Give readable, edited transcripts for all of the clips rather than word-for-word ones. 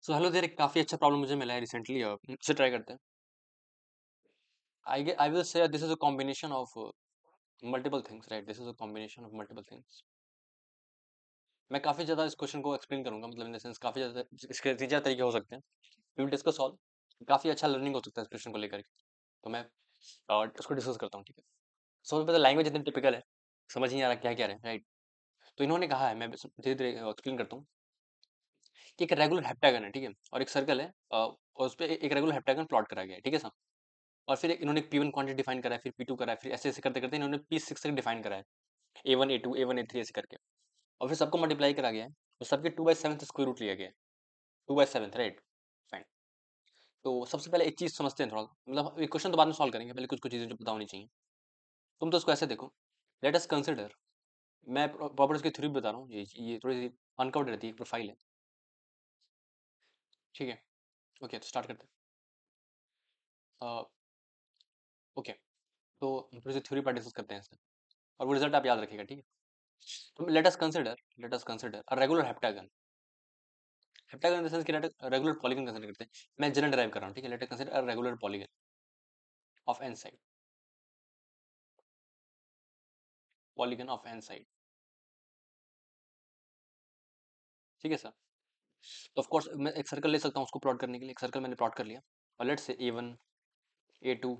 So hello there, एक काफ़ी अच्छा प्रॉब्लम मुझे मिला है रिसेंटली, इसे ट्राई करते हैं। I will say this is a combination of multiple things, right? This is a combination of multiple things. मैं काफ़ी ज़्यादा इस क्वेश्चन को एक्सप्लेन करूंगा, मतलब इन द सेंस काफ़ी ज़्यादा इसके 3-4 तरीके हो सकते हैं। We will discuss all. काफ़ी अच्छा लर्निंग हो सकता है इस क्वेश्चन को लेकर के। तो मैं उसको डिस्कस करता हूँ, ठीक है? सबसे पहले लैंग्वेज इतनी टिपिकल है, समझ नहीं आ रहा क्या कह रहे हैं, राइट? तो इन्होंने कहा है, मैं धीरे धीरे एक्सप्लेन करता हूँ कि एक रेगुलर हेप्टागन है, ठीक है, और एक सर्कल है, और उस पर एक रेगुलर हेप्टागन प्लॉट करा गया है, ठीक है सर? और फिर इन्होंने P1 क्वांटिटी डिफाइन करा है, फिर P2 करा है, फिर ऐसे ऐसे करते करते इन्होंने P6 तक डिफाइन करा है, A1 A2 A1 A3 ऐसे करके, और फिर सबको मल्टीप्लाई करा गया है, और सबके 2/7 स्क्वायर रूट लिया गया है, 2/7, राइट? फाइन। तो सबसे पहले एक चीज समझते हैं थोड़ा, मतलब एक क्वेश्चन तो बाद में सॉल्व करेंगे, पहले कुछ कुछ चीजें जो पता होनी चाहिए। तुम तो उसको ऐसे देखो, लेट अस कंसिडर, मैं प्रॉपर इसकी थ्योरी बता रहा हूँ, ये थोड़ी सी अनकवर्ड रहती है, प्रोफाइल है, ठीक है? ओके, तो स्टार्ट करते हैं। ओके, तो थोड़ी सी थ्योरी पार्ट डिस्कस करते हैं इसका, और वो रिजल्ट आप याद रखिएगा, ठीक है? तो let us consider a regular heptagon. Heptagon in the sense कि रेगुलर पॉलीगन कंसीडर करते हैं। मैं जनरल ड्राइव कर रहा हूँ, ठीक है? Let us consider a regular polygon of n side, polygon of n side, ठीक है सर? तो ऑफ कोर्स मैं एक सर्कल ले सकता हूँ उसको प्लॉट करने के लिए। एक सर्कल मैंने प्लॉट कर लिया, और let's say A1 A2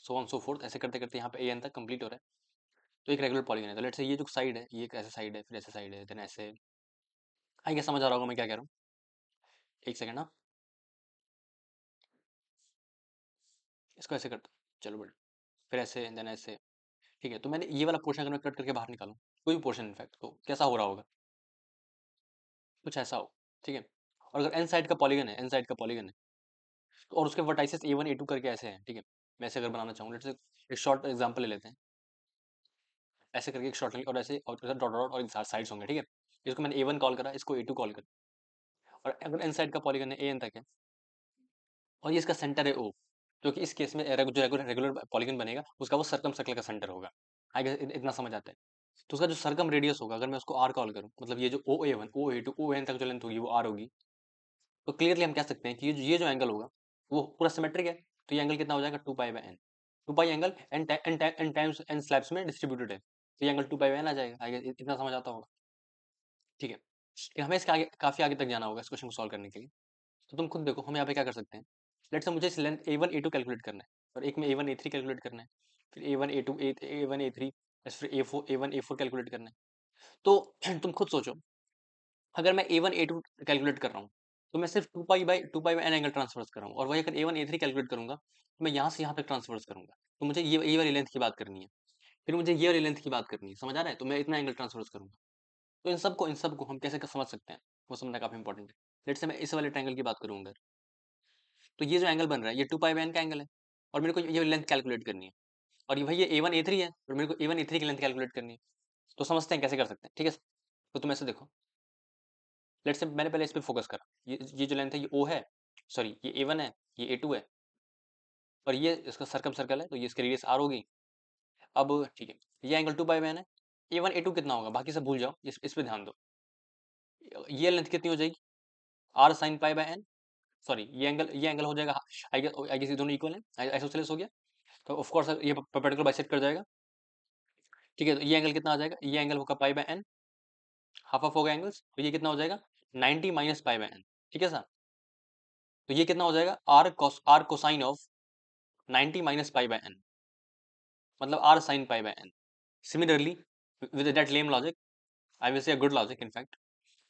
so on so fourth, ऐसे करते करते यहाँ पे AN तक कंप्लीट हो रहा है। तो एक रेगुलर पॉलीगन है, तो लेट्स से ये जो साइड है, ये एक ऐसे साइड है, फिर ऐसे साइड है, देन ऐसे। आई क्या समझ आ रहा होगा मैं क्या कह रहा हूँ? एक सेकंड ना, इसको ऐसे करता हूँ, चलो बट फिर ऐसे, देन ऐसे, ठीक है? तो मैंने ये वाला पोर्शन अगर मैं कट करके बाहर निकालूं, कोई भी पोर्शन इनफैक्ट, तो कैसा हो रहा होगा? कुछ ऐसा हो, ठीक है? और अगर एन साइड का पॉलीगन है, एन साइड का पॉलीगन है, तो और उसके वर्टाइसेस A1 A2 करके ऐसे हैं, ठीक है? मैं ऐसे अगर बनाना चाहूँ, लेट्स से एक शॉर्ट एग्जांपल ले लेते हैं, ऐसे करके एक शॉर्ट, और ऐसे और डॉट डॉट और साइड्स होंगे, ठीक है? इसको मैंने A1 कॉल करा, इसको A2 कॉल करा, और अगर एन साइड का पॉलीगन है AN तक है, और ये इसका सेंटर है O, जो कि इस केस में जो रेगुलर रेगुलर पॉलीगन बनेगा उसका वो सर्कम सर्कल का सेंटर होगा। आई गेस इतना समझ आता है? तो उसका जो सर्कम रेडियस होगा, अगर मैं उसको R कॉल करूँ, मतलब ये जो OA1 OA2 ON तक जो लेंथ होगी वो R होगी, तो क्लियरली हम कह सकते हैं कि ये जो एंगल होगा वो पूरा सिमेट्रिक है। तो ये एंगल कितना हो जाएगा? 2π/n। 2π angle n times n slabs में डिस्ट्रीब्यूटेड है, तो ये एंगल 2π/n आ जाएगा। आई गेस इतना समझ आता होगा, ठीक है? कि हमें इसके आगे काफी आगे तक जाना होगा इस क्वेश्चन को सॉल्व करने के लिए। तो तुम खुद देखो, हम यहाँ पे क्या कर सकते हैं। लेट्स से मुझे इस लेंथ A1 A2 कैलकुलेट करना है, और एक में A1 A3 कैलकुलेट करना है, फिर A1 A2 A1 A3, फिर A1 A4 कैलकुलेट करना है। तो तुम खुद सोचो, अगर मैं A1 A2 कैलकुलेट कर रहा हूँ, तो मैं सिर्फ 2π/n एंगल ट्रांसफर्स कर रहा हूँ, और वही अगर A1 A3 कैलकुलेट करूंगा, तो मैं यहाँ से यहाँ तक ट्रांसफर्स करूंगा। तो मुझे ये वाली लेंथ की बात करनी है, फिर मुझे ये वाली लेंथ की बात करनी है, समझ आ रहा है? तो मैं इतना एंगल ट्रांसफर्स करूंगा। तो इन सब को हम कैसे समझ सकते हैं, वो समझना काफी इंपॉर्टेंट है। लेट्स से मैं इस वाले ट्रायंगल की बात करूँ अगर, तो ये जो एंगल बन रहा है ये 2π/n का एंगल है, और मेरे को ये लेंथ कैलकुलेट करनी है, और ये भाई ये A1 A3 है, और मेरे को A1 A3 की लेंथ कैलकुलेट करनी है। तो समझते हैं कैसे कर सकते हैं, ठीक है? तो तुम ऐसे देखो, लेट्स से मैंने पहले इस पे फोकस करा, ये जो लेंथ है ये O है, सॉरी ये A1 है, ये A2 है, और ये इसका सर्कम सर्कल है, तो ये इसकी रेडियस R होगी। अब ठीक है, ये एंगल 2π/n है। A1 A2 कितना होगा बाकी सब भूल जाओ, इस पे ध्यान दो। ये लेंथ कितनी हो जाएगी? R sin π/n, सॉरी ये एंगल हो जाएगा, आई गेस ये दोनों इक्वल है, आइसोसेलेस हो गया, तो ऑफ कोर्स ये परपेंडिकुलर बाइसेक्ट कर जाएगा, ठीक है? तो ये एंगल कितना आ जाएगा? ये एंगल होगा π/n, हाफ ऑफ होगा एंगल्स, तो ये कितना हो जाएगा? 90 माइनस π/n, ठीक है सर? तो ये कितना हो जाएगा? R cosine of 90 minus π/n, मतलब R sin π/n। Similarly, with that lame logic, I will say a good logic in fact,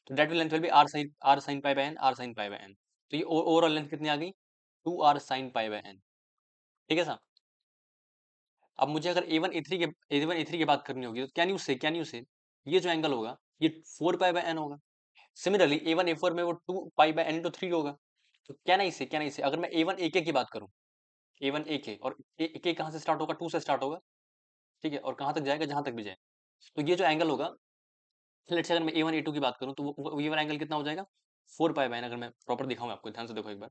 तो that length will be R sin π/n, R sin π/n। तो ये overall length कितनी आ गई? 2R sin π/n, ठीक है sir? अब मुझे अगर A1 A3 की बात करनी होगी, तो कैन यू से ये जो एंगल होगा ये 4π/n होगा। सिमिलरली A1 A4 में वो 2π/n/3 होगा। तो कैन आई से अगर मैं A1 AK की बात करूं, A1AK, और AK कहां से स्टार्ट होगा? 2 से स्टार्ट होगा, ठीक है? और कहां तक जाएगा? जहां तक भी जाए। तो ये जो एंगल होगा, लेट्स से अगर मैं A1 A2 की बात करूं, तो ये वाला एंगल कितना हो जाएगा? 4π/n। अगर मैं प्रॉपर दिखाऊं आपको, ध्यान से देखो एक बार,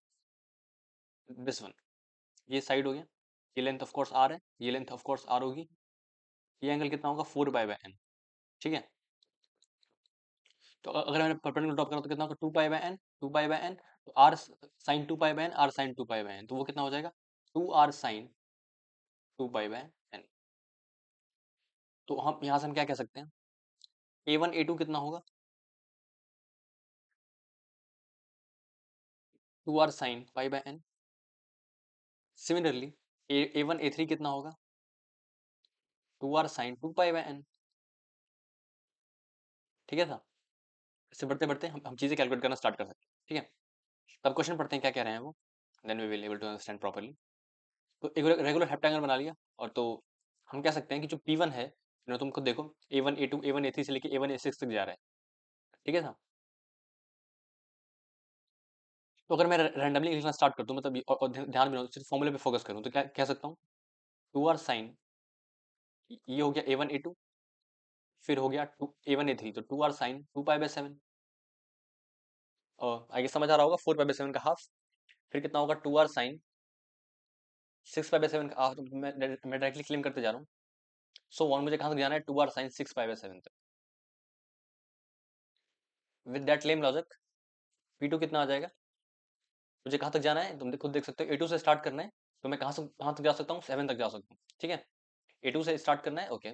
दिस वन, ये साइड हो गया, ये लेंथ ऑफ कोर्स R है, ये लेंथ ऑफ कोर्स R होगी, ये एंगल कितना होगा? 4π/n, ठीक है? तो अगर मैंने परपेंडिकुलर ड्रॉप करा तो कितना होगा, 2 pi by n, 2 pi by n, तो r sine 2 pi by n, r sine 2 pi by n, तो वो कितना हो जाएगा, 2 r sine 2 pi by n. तो हम यहाँ से हम क्या कह सकते हैं, A1 A2 कितना होगा, 2 r sine pi by n. Similarly A1 A3 कितना होगा, 2 r sine 2 pi by n. ठीक है था, इससे बढ़ते बढ़ते हम चीजें कैलकुलेट करना स्टार्ट कर सकते हैं। ठीक है, तब क्वेश्चन पढ़ते हैं क्या कह रहे हैं वो, then we will able to understand properly. तो एक रेगुलर हेप्टागन बना लिया, और तो हम कह सकते हैं कि जो P1 है, तुम खुद देखो, A1 A2 A1 A3 से लेके A1 A6 तक जा रहा है। ठीक है था, तो अगर मैं रैंडमली लिखना स्टार्ट कर दूं, मतलब और ध्यान में सिर्फ फॉर्मूले पे फोकस करूं, तो क्या कह सकता हूँ, 2 आर साइन, ये हो गया A1 A2, फिर हो गया A1 A3, तो 2 आर साइन 2 पाई बाय 7, और आगे समझ आ रहा होगा, 4 पाई बाय 7 का हाफ, फिर कितना होगा, 2 आर साइन 6 पाई बाय 7 का हाफ। तो मैं डायरेक्टली क्लेम करते जा रहा हूँ, सो वन मुझे कहाँ तक जाना है, 2 आर साइन 6 पाई बाय 7 तक। With that claim logic P2 कितना आ जाएगा, मुझे कहाँ तक जाना है तुम खुद देख सकते हो, A2 से स्टार्ट करना है, तो मैं कहाँ तक जा सकता हूँ, 7 तक जा सकता हूँ। ठीक है, A2 से स्टार्ट करना है, ओके,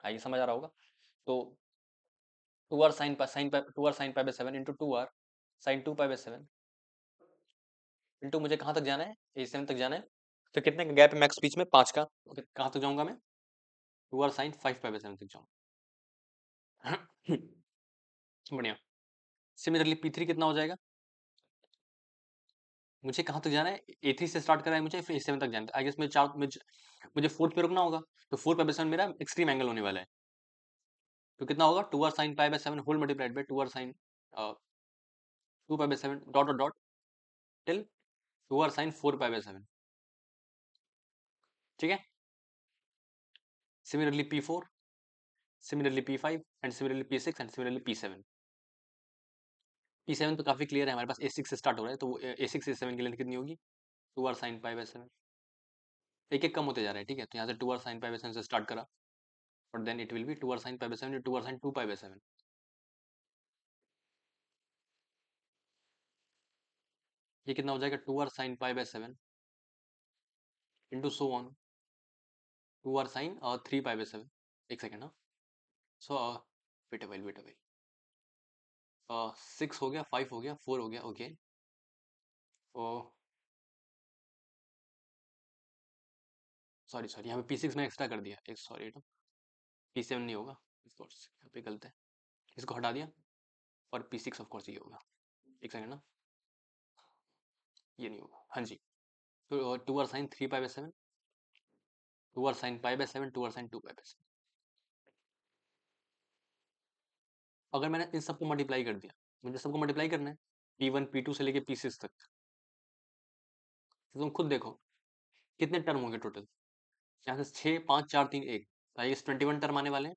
आइए समझ आ रहा होगा। तो 2 r sine pi by 7 into 2 r sine 2 pi by 7 into मुझे कहाँ तक जाना है, A7 तक जाना है, तो कितने का गैप है मैक्स बीच में, 5 का, ओके, कहाँ तक जाऊंगा मैं, 2 आर साइन 5 पाई बाय 7 तक जाऊंगा। बढ़िया। सिमिलरली P3 कितना हो जाएगा, मुझे कहाँ तक जाना है, A3 से स्टार्ट करा है मुझे, फिर A7 तक जाना है, आई गेस मुझे फोर्थ पे रुकना होगा, तो 4 पाई बाय 7 मेरा एक्सट्रीम एंगल होने वाला है, तो कितना होगा, 2 r sine pi by 7 whole multiplied by 2 r sine 2 pi by 7 dot dot dot till 2 r sine 4 pi by 7। ठीक है, similarly P4, similarly P5 and similarly P6 and similarly P7। P7 तो काफी क्लियर है, हमारे पास A6 से start हो रहा है, तो A6 A7 की लेंथ कितनी होगी, 2 आर साइन पाई बाय 7, एक एक कम होते जा रहा है। ठीक है, तो यहाँ से 2 आर साइन पाई बाय 7 से स्टार्ट करा, और then it will be 2 r sine pi by 7 2 r sine 2 pi by 7। ये कितना हो जाएगा, 2 r sine pi by 7 into so on 2 r sine 3 pi by 7। एक सेकेंड, हाँ, सो वेट अवेल 6 हो गया, 5 हो गया, 4 हो गया, ओके, ओ सॉरी सॉरी, यहाँ पे P6 में एक्स्ट्रा कर दिया, एक सॉरी, तो P7 नहीं होगा, ऑफकोर्स यहाँ पे गलत है, इसको हटा दिया, और P6 ऑफकोर्स ये होगा। एक सेकेंड ना, ये नहीं होगा, हाँ जी, तो 2 r sine 3 pi by 7, 2 r sine pi by 7, 2 r sine 2 pi by 7। अगर मैंने इन सबको मल्टीप्लाई कर दिया, मुझे सबको मल्टीप्लाई करना है, P1 P2 से लेके P6 तक, तो तुम खुद देखो कितने टर्म होंगे टोटल, यहाँ से 6 5 4 3 1, आई 21 टर्म आने वाले हैं।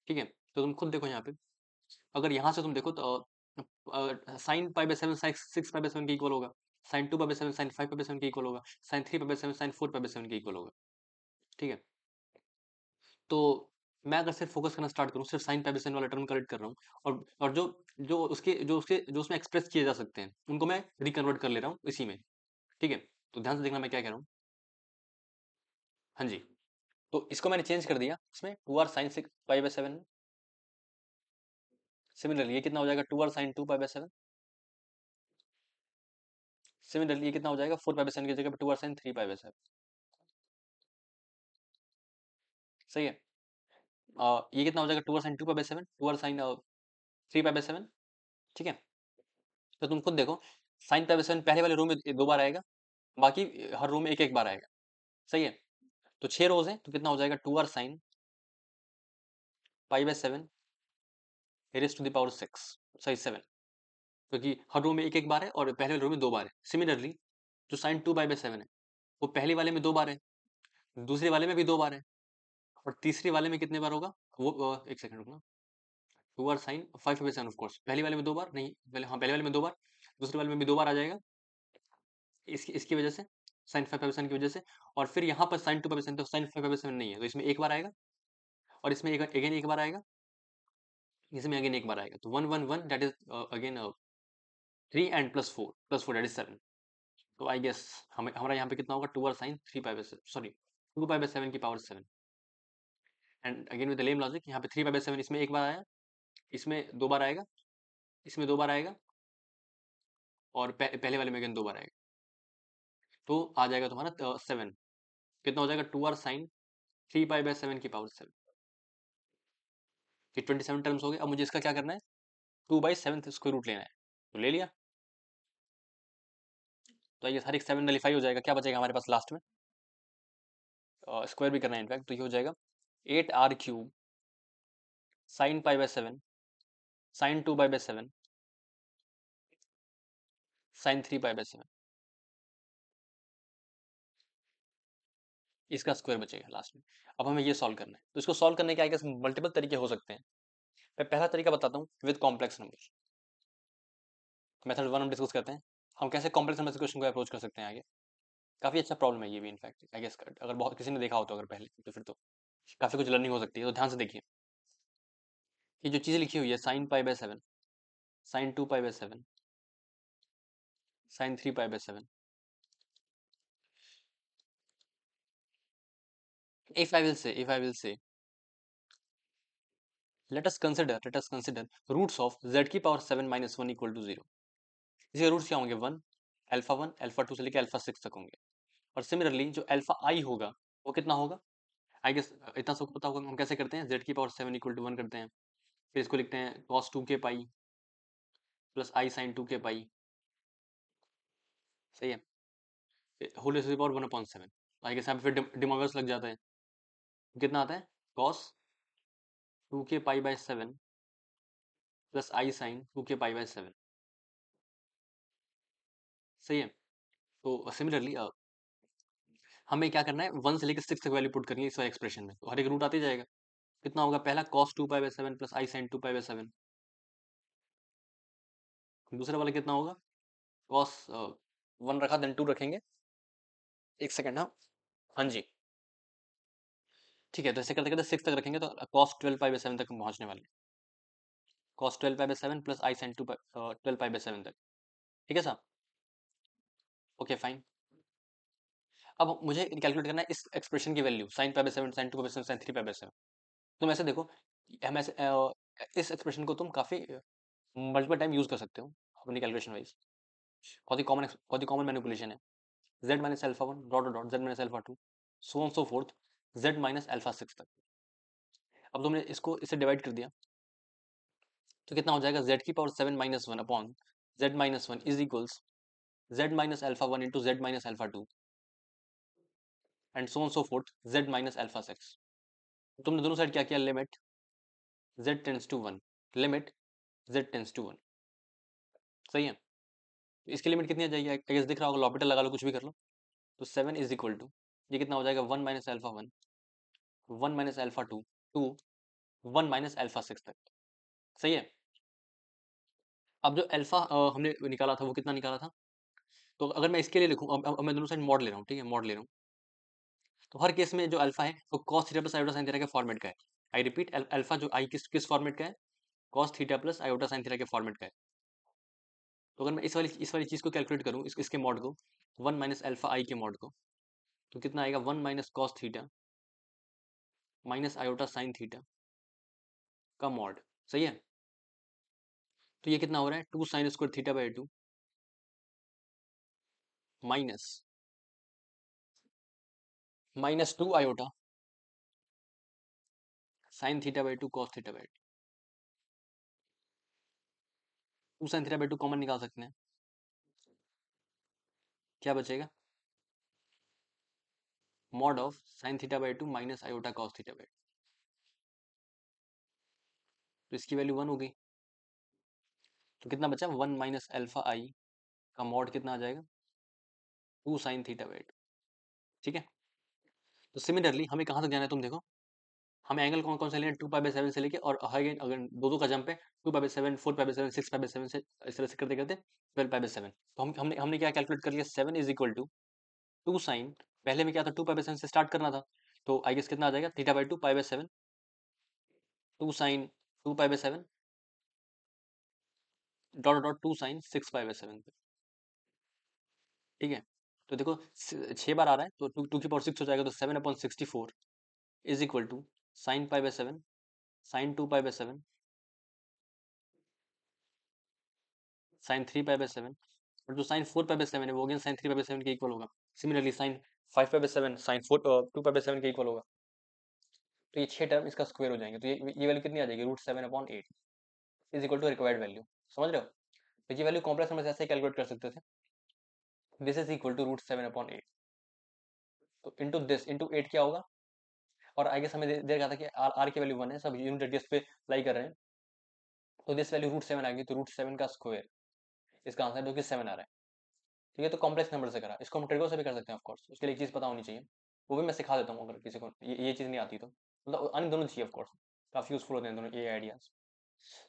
ठीक है, तो तुम खुद देखो यहाँ पे, अगर यहाँ से तुम देखो तो sine pi by 7 sine 6 pi by 7 के इक्वल होगा, sine 2 pi by 7 sine 5 pi by 7 के इक्वल होगा, sine 3 pi by 7 sine 4 pi by 7 के इक्वल होगा। ठीक है, तो मैं अगर सिर्फ फोकस करना स्टार्ट करूँ, सिर्फ साइन पाई बाय 7 वाला टर्म करेक्ट कर रहा हूँ, और जो उसमें एक्सप्रेस किए जा सकते हैं उनको मैं रिकन्वर्ट कर ले रहा हूँ इसी में। ठीक है, तो ध्यान से देखना मैं क्या कह रहा हूँ, हाँ जी, तो इसको मैंने चेंज कर दिया इसमें 2 आर साइन 6 पाई बाय 7 में। सिमिलरली ये कितना हो जाएगा, 2 r sine 2 pi by 7। Similarly ये कितना हो जाएगा, 4 पाई बाय 7 की जगह पे 2 आर साइन 3 पाई बाय 7। सही है, ये कितना हो जाएगा, 2 r sine 2 pi by 7, 2 r sine 3 pi by 7। ठीक है, तो तुम खुद देखो, साइन पाई बाय 7 पहले वाले रो में 2 बार आएगा, बाकी हर रो में एक एक बार आएगा। सही है, तो 6 रोज है, तो कितना हो जाएगा, 2 r sine pi by 7 raise to the power 6, सही 7, क्योंकि हर रो में एक एक बार है और पहले वाले रो में 2 बार है। सिमिलरली जो साइन 2 पाई बाय 7 है, वो पहले वाले में 2 बार है, दूसरे वाले में भी 2 बार है, और तीसरे वाले में कितने बार होगा, वो एक सेकंड रुकना, 2 r sine 5 by 7 of course, पहले वाले में 2 बार नहीं, पहले वाले में 2 बार, दूसरे वाले में भी 2 बार आ जाएगा, इसकी इसकी वजह से, साइन 5 बाय 7 की वजह से, और फिर यहाँ पर साइन 2 पाई बाय 7, तो साइन 5 बाय 7 नहीं है, तो इसमें एक बार आएगा, और इसमें एक अगेन एक बार आएगा, इसमें अगेन एक बार आएगा, तो 1 1 1 that is again 3 and plus 4 that is 7। तो आई गेस हमारा यहाँ पे कितना होगा, 2 r sine 3 pi by 7, sorry 2 pi by 7 की power 7। And again with the same logic, यहाँ पे 3 पाई बाई 7 इसमें एक बार आया, इसमें 2 बार आएगा, इसमें 2 बार आएगा, और पहले वाले में अगेन 2 बार आएगा, तो आ जाएगा तुम्हारा 7। कितना हो जाएगा, 2 आर साइन 3 पाई बाई 7 की पावर 7। ये 27 टर्म्स हो गए। अब मुझे इसका क्या करना है, 2/7 स्क्वायर रूट लेना है, तो ले लिया। तो ये हर एक 7 नलीफाई हो जाएगा, क्या बचेगा हमारे पास लास्ट में, स्क्वायर भी करना है इनफैक्ट, तो ये हो जाएगा 8r³ sine pi by 7 sine 2 pi by 7 sine 3 pi by 7, इसका स्क्वायर बचेगा लास्ट में। अब हमें ये सॉल्व करना है, तो इसको सॉल्व करने के आगे मल्टीपल तरीके हो सकते हैं। मैं पहला तरीका बताता हूँ विद कॉम्प्लेक्स नंबर। मेथड 1 हम डिस्कस करते हैं, हम कैसे कॉम्प्लेक्स नंबर क्वेश्चन को अप्रोच कर सकते हैं आगे। काफी अच्छा प्रॉब्लम है ये भी इनफैक्ट, आई गेस अगर बहुत किसी ने देखा हो तो, अगर पहले तो फिर तो काफी कुछ लर्निंग हो सकती है। तो ध्यान से देखिए, ये जो चीज़ लिखी हुई है sine pi by 7 sine 2 pi by 7 sine 3 pi by 7, if I will say let us consider roots of z की पावर 7 minus 1 equal to 0। इसके रूट्स क्या होंगे, 1 अल्फा 1 अल्फा 2 से लेकर अल्फा 6 तक होंगे। और सिमिलरली जो अल्फा आई होगा वो कितना होगा, आई गेस इतना सबको पता होगा। हम कैसे करते हैं, z की पावर 7 इक्वल टू 1 करते हैं, फिर इसको लिखते हैं cos 2 के पाई प्लस आई साइन 2 के पाई, सही है, whole to the power 1/7। I guess यहाँ पे फिर डिमोवर्स लग जाता है, कितना आता है cos 2 के pi by 7 plus i sine 2 के पाई बाई 7, सही है। तो सिमिलरली हमें क्या करना है, 1 से लेकर 6 तक वैल्यू पुट करनी है इस वाले एक्सप्रेशन में, तो हर एक रूट आते जाएगा। कितना होगा, पहला cos 2 pi by 7 plus i sine 2 pi by 7, दूसरा वाला कितना होगा, cos 1 रखा देन 2 रखेंगे, एक सेकंड, हाँ हाँ जी, ठीक है। तो ऐसे करते करते 6 तक रखेंगे, तो cos 12 पाई बाई 7 तक हम पहुंचने वाले, cos 12 pi by 7 plus i sine 12 pi by 7 तक, ठीक है साहब, ओके फाइन। अब मुझे कैलकुलेट करना है इस एक्सप्रेशन की value, sine pi by 7 sine 2 pi by 7 sine 3 pi by 7। तुम ऐसे देखो, हम ऐसे इस एक्सप्रेशन को तुम काफी मल्टीपल टाइम यूज कर सकते हो अपनी कैलकुलेशन वाइज। बहुत ही कॉमन मैनिपुलेशन है, z minus alpha 1 dot dot z minus alpha 2 so on so forth z minus alpha 6 तक। अब तुमने इसको इससे डिवाइड कर दिया, तो कितना हो जाएगा, z की power 7 minus 1 upon z minus 1 is equals z minus alpha 1 into z minus alpha 2 and so on so forth z minus alpha 6। तुमने दोनों साइड क्या किया, limit z tends to 1, limit z tends to 1, सही है। इसकी limit कितनी आ जाएगी, आई गेस दिख रहा होगा, लॉपिटल लगा लो, कुछ भी कर लो। तो 7 इज इक्वल टू, ये कितना हो जाएगा, 1 minus alpha 1 1 minus alpha 2 to 1 minus alpha 6 तक, सही है। अब जो अल्फा हमने निकाला था वो कितना निकाला था, तो अगर मैं इसके लिए लिखूं, अब मैं दोनों साइड मॉड ले रहा हूँ, ठीक है, मॉड ले रहा हूँ, तो हर केस में जो अल्फा है वो cos theta plus iota sine theta के फॉर्मेट का है। आई रिपीट, अल्फा जो आई किस फॉर्मेट का है, cos theta plus iota sine theta के फॉर्मेट का है। तो अगर मैं इस वाली चीज को कैलकुलेट करूँ, इसके मॉड को, 1 माइनस अल्फा आई के मॉड को, तो कितना आएगा, 1 minus cos theta minus iota sine theta का मॉड, सही है। तो ये कितना हो रहा है, 2 sine square theta by 2 minus -2 iota sine theta by 2 cos theta by 2 sine theta by 2 common निकाल सकते हैं, क्या बचेगा, mod of sine theta by 2 minus iota cos theta by 2, तो इसकी वैल्यू 1 हो गई। तो कितना बचा, 1 माइनस अल्फा आई का मॉड कितना आ जाएगा, 2 साइन थीटा बाई 2, ठीक है। तो सिमिलरली हमें कहाँ तक जाना है, तुम देखो, हमें एंगल कौन कौन से लेना है, 2 पाई बाई 7 से लेके, और अगेन अगर दो का जंप है, 2 pi by 7 4 pi by 7 6 pi by 7 से, इस तरह से करते करते 12 पाई बाई 7। तो हमने हमने क्या कैलकुलेट कर लिया, 7 इज इक्वल टू 2 साइन, पहले में क्या था, 2 पाई बाई 7 से स्टार्ट करना था, तो आई गेस कितना आ जाएगा, theta by 2 pi by 7 2 sine 2 pi by 7 dot dot to sine 6 pi by 7 पे, ठीक है। तो देखो 6 बार आ रहा है तो टू की पावर 6 हो जाएगा, तो 7/64 is equal to sin π/7 sin 2 π/7 sin 3 π/7, और जो sin 4 π/7 है वो अगेन sin 3 π/7 के इक्वल होगा। सिमिलरली sin 5 π/7 sin 4 2 π/7 के इक्वल होगा। तो ये 6 टर्म इसका स्क्वायर हो जाएंगे, तो ये वैल्यू कितनी आ जाएगी, √7/8 is equal to required value. समझ रहे हो? तो ये वैल्यू कॉम्प्लेक्स नंबर से ऐसे कैलकुलेट कर सकते थे, दिस इज इक्वल टू √7/8, तो इंटू 8 क्या होगा, और आई गेस हमें दे रखा था कि आर की वैल्यू 1 है, सब यूनिट रेडियस पे अप्लाई कर रहे हैं, तो दिस वैल्यू √7 आएगी, तो √7 का स्क्वायर इसका आंसर जो कि 7 आ रहा है। ठीक है, तो कॉम्प्लेक्स नंबर से करा, इसको हम ट्रिगो से भी कर सकते हैं ऑफकोर्स, उसके लिए एक चीज़ पता होनी चाहिए, वो भी मैं सिखा देता हूँ अगर किसी को ये चीज़ नहीं आती तो, मतलब आनी दोनों चाहिए ऑफकोर्स, काफ़ी यूजफुल होते हैं दोनों ये आइडियाज।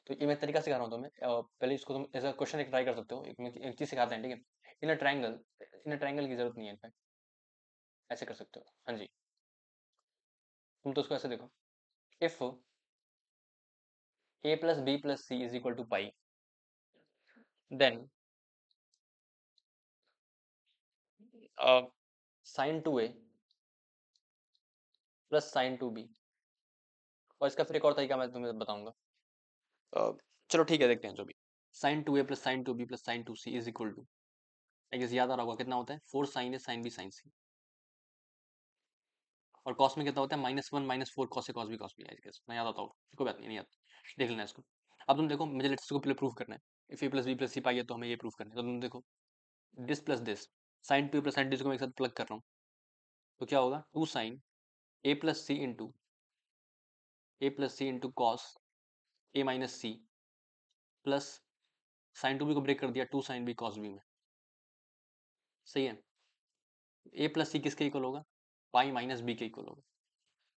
तो ये मैं तरीका सिखा रहा हूँ तुम्हें, पहले इसको तुम एज अ क्वेश्चन एक ट्राई कर सकते हो, एक चीज़ सिखाते हैं, ठीक है। इन अ ट्रायंगल की जरूरत नहीं है इनफैक्ट, ऐसे कर सकते हो, हाँ जी। तुम तो उसको ऐसे देखो, if a plus b plus c is equal to pi, then sin 2a plus sin 2b, और इसका फिर एक और तरीका मैं तुम्हें बताऊंगा। चलो ठीक है, देखते हैं जो भी। sin 2a plus sin 2b plus sin 2c is equal to, I guess याद आ रहा होगा कितना होता है, 4 sin a sin b sin c, और कॉस में कितना होता है, -1 -4 cos a cos b cos b, I guess मैं याद आता हूँ, कोई बात नहीं, नहीं याद, देख लेना इसको। अब तुम देखो, मुझे लेट्स को पहले प्रूव करना है, if a plus b plus c pi है तो हमें ये प्रूव करना है, तो तुम देखो this plus this, sin 2 plus sin 2 को मैं एक साथ प्लग कर रहा हूँ, तो क्या होगा, 2 sin a plus c into cos a minus c plus sin 2b को ब्रेक कर दिया 2 sin b cos b में, सही है। a प्लस सी किसके इक्वल होगा, पाई माइनस बी के इक्वल होगा,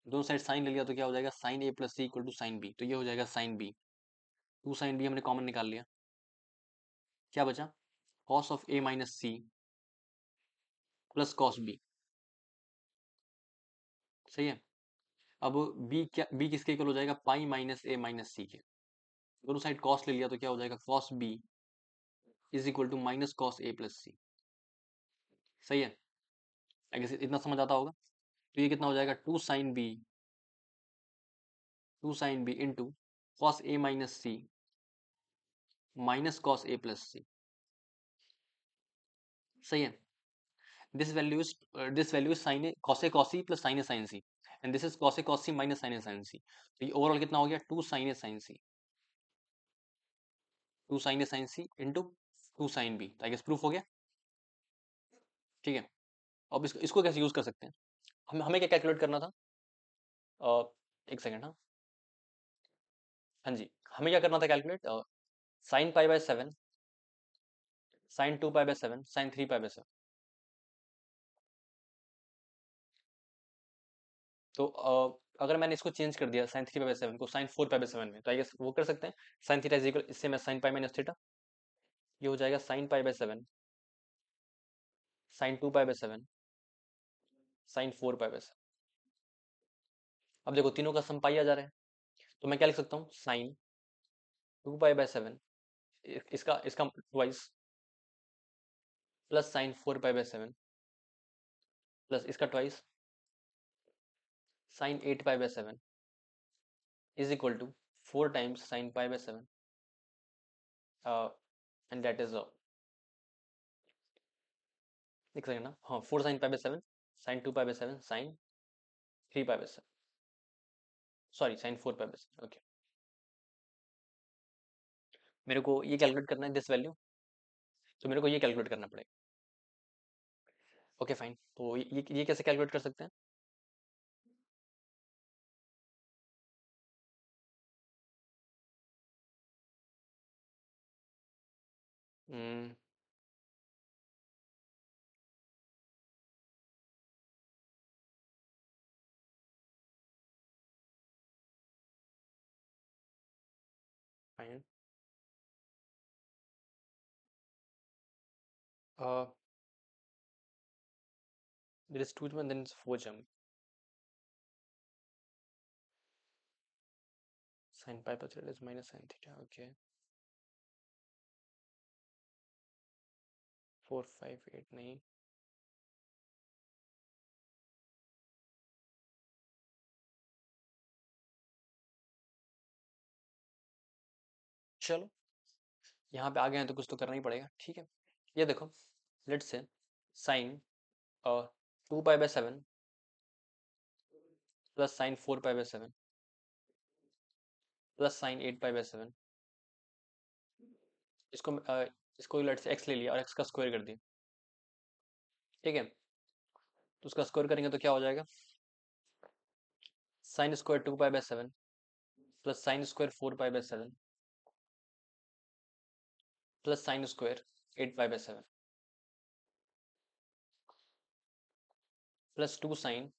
दोनों साइड साइन ले लिया तो क्या हो जाएगा, sin a plus c equal to sine b, तो ये हो जाएगा sin b, 2 sin b हमने कॉमन निकाल लिया, क्या बचा, cos of a minus c plus cos b, सही है। अब b किसके इक्वल हो जाएगा, पाई माइनस a माइनस सी के, दोनों साइड cos ले लिया तो क्या हो जाएगा, cos b is equal to minus cos a plus c, सही है। आई गेस इतना समझ आता होगा, तो ये कितना हो जाएगा, 2 sin b into cos a minus c minus cos a plus c, सही है। This value is sin a cos c plus sin a sin c, and this is cos c minus sin a sin c, तो ये overall कितना हो गया, 2 sin a sin c into 2 sin b, तो I guess proof हो गया, ठीक है। अब इसको कैसे यूज कर सकते हैं, हमें क्या कैलकुलेट करना था, एक सेकेंड, हाँ, हाँ जी, हमें क्या करना था कैलकुलेट, sin π/7 sin 2π/7 sin 3π/7, तो अगर मैंने इसको चेंज कर दिया sin 3π/7 को sin 4π/7 में, तो आई गेस वो कर सकते हैं, sin थीटा इज इक्वल, इससे मैं sin π माइनस थीटा, ये हो जाएगा sin π/7 sin 2π/7 sin 4π/7। अब देखो तीनों का सम पाई आ जा रहा है, तो मैं क्या लिख सकता हूँ, sin 2π/7 इसका इसका ट्वाइस प्लस sin 4π/7 प्लस इसका twice sin 8π/7 is equal to 4 times sin π/7, and that is लिख सकते ना, हाँ, 4 sin π/7 sin 2π/7 sin 3π/7, sorry sin 4π/7, okay. मेरे को ये कैलकुलेट करना है दिस वैल्यू, तो मेरे को ये कैलकुलेट करना पड़ेगा, ओके फाइन। तो ये कैसे कैलकुलेट कर सकते हैं, fine, there is 2 and then it's 4 jump, sin π/3 is minus sin theta, okay। 458 नहीं, चलो यहाँ पे आ गए हैं तो कुछ तो करना ही पड़ेगा, ठीक है। ये देखो, let's say sine 2 pi by 7 plus sine 4 pi by 7 plus sine 8 pi by 7, इसको इसको लेट से x ले लिया और x का स्क्वायर कर दिया, ठीक है। तो उसका स्क्वायर करेंगे तो क्या हो जाएगा, sine square 2 pi by 7 plus sine square 4 pi by 7 plus sine square 8 pi by 7 plus 2 sine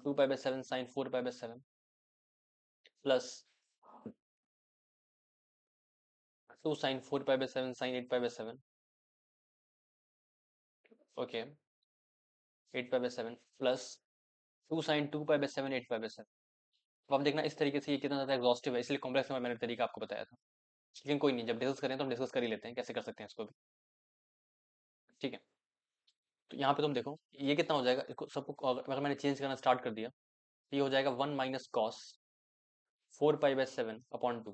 2 pi by 7 sine 4 pi by 7 plus 2 sine 4 pi by 7 sine 8 pi by 7, okay, 8 pi by 7 plus 2 sine 2 pi by 7 8 pi by 7। अब आप देखना इस तरीके से ये कितना ज़्यादा exhaustive है, इसलिए कॉम्प्लेक्स नंबर मैंने तरीका आपको बताया था। लेकिन कोई नहीं, जब डिस्कस करें तो हम डिस्कस कर ही लेते हैं कैसे कर सकते हैं इसको भी, ठीक है। तो यहाँ पे तुम देखो ये कितना हो जाएगा, इसको सबको अगर मैंने चेंज करना स्टार्ट कर दिया तो ये हो जाएगा 1 minus cos 4 pi by 7 upon 2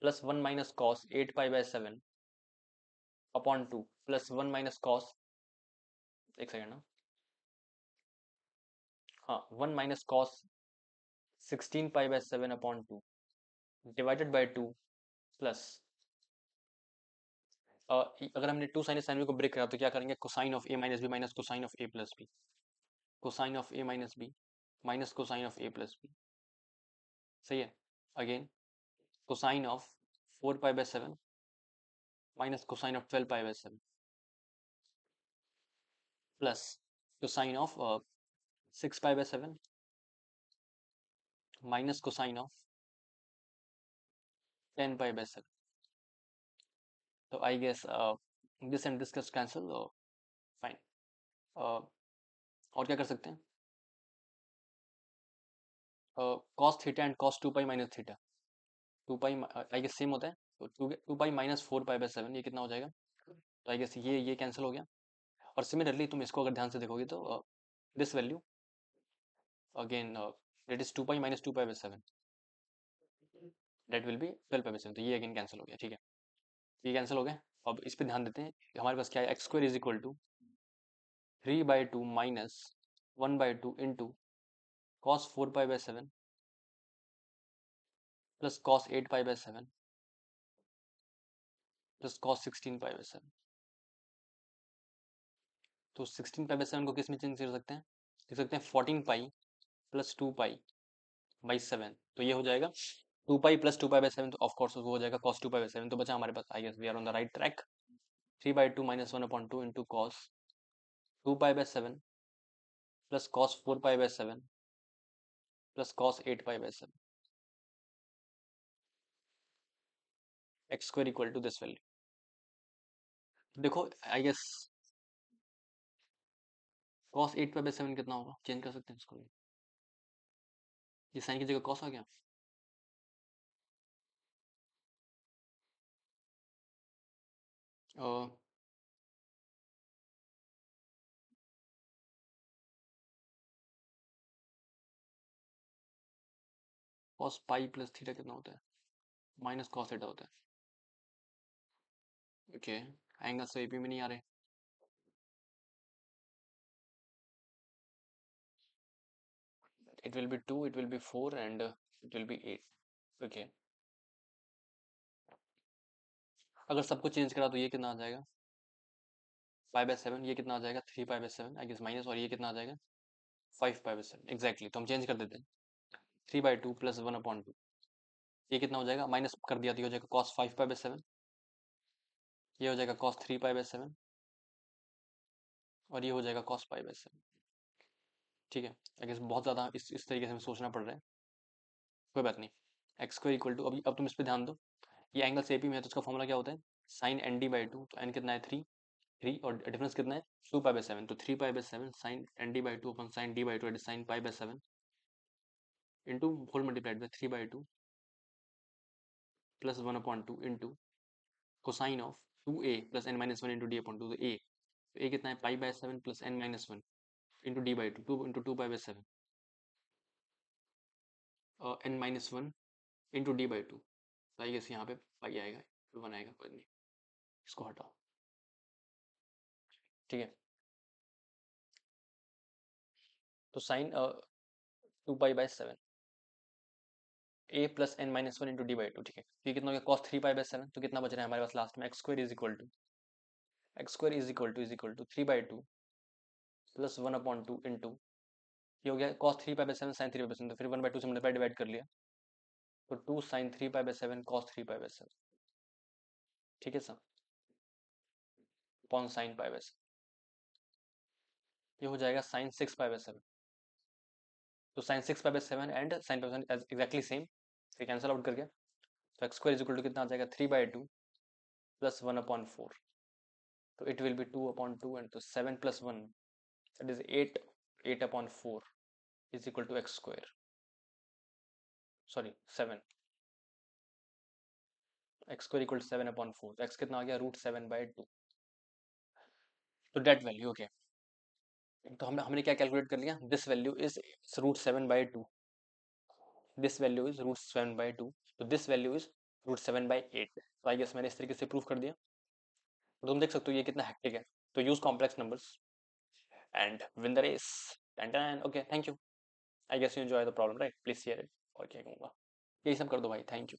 plus 1 minus cos 8 pi by 7 upon 2 plus 1 minus cos, एक सेकेंड ना, हाँ 1 minus cos 16 pi by 7 upon 2 divided by 2 plus अगर हमने 2 साइन को ब्रेक करा तो क्या करेंगे, cosine of A minus B minus cosine of A plus B, cosine of A minus B minus cosine of A plus B, सही है। Again cosine of 4 pi by 7 minus cosine of 12 pi by 7 plus cosine of 6 pi by 7 minus cosine of 10 pi by 7। तो I guess this and this cancel, fine. और क्या कर सकते हैं, cos theta and cos 2 pi minus theta, 2 pi I guess same होता है, तो 2 pi minus 4 pi by 7 ये कितना हो जाएगा, तो आई गेस ये कैंसिल हो गया। और सिमिलरली तुम इसको अगर ध्यान से देखोगे तो this value again that is 2 pi minus 2 pi by 7 that will be 12 pi by 7, तो ये अगेन कैंसिल हो गया, ठीक है। ये कैंसिल हो गया। अब इस पे ध्यान देते हैं, हमारे पास क्या है, X square is equal to 3/2 minus 1/2 into cos 4 pi by 7 plus cos 8 pi by 7 plus cos 16 pi by 7। तो 16 पाई बाय 7 को किस में चेंज कर सकते हैं, लिख सकते हैं 14 पाई प्लस 2 पाई बाय 7, तो ये हो जाएगा 2 पाई प्लस 2 पाई बाय 7, तो ऑफकोर्स वो हो जाएगा कॉस 2 पाई बाय 7, तो बचा हमारे पास, I guess we are on the right track. 3/2 minus 1/2 into cos 2 pi by 7 plus cos 4 pi by 7 plus cos 8 pi by 7, x square equal to this value. देखो I guess cos 8 pi by 7 कितना होगा, change कर सकते हैं इसको, ये sign की जगह कॉस आ गया, और कॉस पाई प्लस थीटा कितना होता है, माइनस कॉस थीटा होता है, ओके। एंगल से एपी में नहीं आ रहे, it will be 2, it will be 4 and it will be 8, okay. अगर सबको चेंज करा तो ये कितना आ जाएगा, पाई बाय 7, ये कितना आ जाएगा 3 pi by 7 I guess minus, और ये कितना आ जाएगा 5 पाई बाय 7, एग्जैक्टली। तो हम चेंज कर देते हैं 3/2 प्लस 1/2, ये कितना हो जाएगा, माइनस कर दिया तो ये हो जाएगा कॉस 5 पाई बाय 7, ये हो जाएगा कॉस 3 पाई बाय 7, और ये हो जाएगा कॉस पाई बाय 7, ठीक है। आई गेस बहुत ज़्यादा इस तरीके से हमें सोचना पड़ रहा है, कोई बात नहीं। एक्स स्क्वायर इक्वल टू, अभी अब तुम इस पर ध्यान दो, ये एंगल से एपी में है तो उसका फॉर्मूला क्या होता है, साइन ND/2, तो एन कितना है 3, और डिफरेंस कितना है 2 पाई बाय 7, तो 3 pi by 7 sine ND/2 upon sine D/2 एट sine pi by 7 into whole multiplied by 3/2 plus 1/2 into cosine of 2a plus n minus one into D upon two, तो a कितना है, pi by 7 plus n minus one into D by two, 2 into 2 pi by 7 n minus one into D by two. तो I guess यहाँ पे पाई आएगा, 1 आएगा, कोई नहीं, इसको हटाओ, ठीक है। तो sine 2 pi by 7 a plus n minus one into D by two, ठीक है। ये कितना हो गया, cos 3 पाई बाय 7, तो कितना बच रहा है हमारे पास लास्ट में, x square is equal to 3/2 plus 1/2 into, ये हो गया cos 3 pi by 7 sin 3 pi by 7, तो फिर 1/2 से मल्टीप्लाई डिवाइड कर लिया, तो 2 sin 3 pi by 7 cos 3 pi by 7, ठीक है sir, upon sin pi by 7, ये हो जाएगा sin 6 पाई बाय 7। तो sin 6 pi by 7 and sin pi by 7 exactly same, फिर कैंसिल आउट कर गया, तो एक्स स्क्वायर इक्वल टू कितना आ जाएगा, 3/2 प्लस 1/4, तो इट विल बी 2/2, एंड तो 7 प्लस 1 that is 8, 8/4 is equal to X square, sorry 7, x square equal to 7/4, तो एक्स कितना आ गया, √7/2, तो डेट वैल्यू, ओके। तो हमने क्या कैलकुलेट कर लिया, this value is √7/2, this value is √7/2, तो दिस वैल्यू इज √7/8, तो आई गेस मैंने इस तरीके से प्रूफ कर दिया। तो तुम देख सकते हो ये कितना हैक्टिक है, तो use complex numbers and win the race, okay, thank you. I guess you enjoy the problem, right, please share it, और क्या कहूँगा, यही सब कर दो भाई, थैंक यू।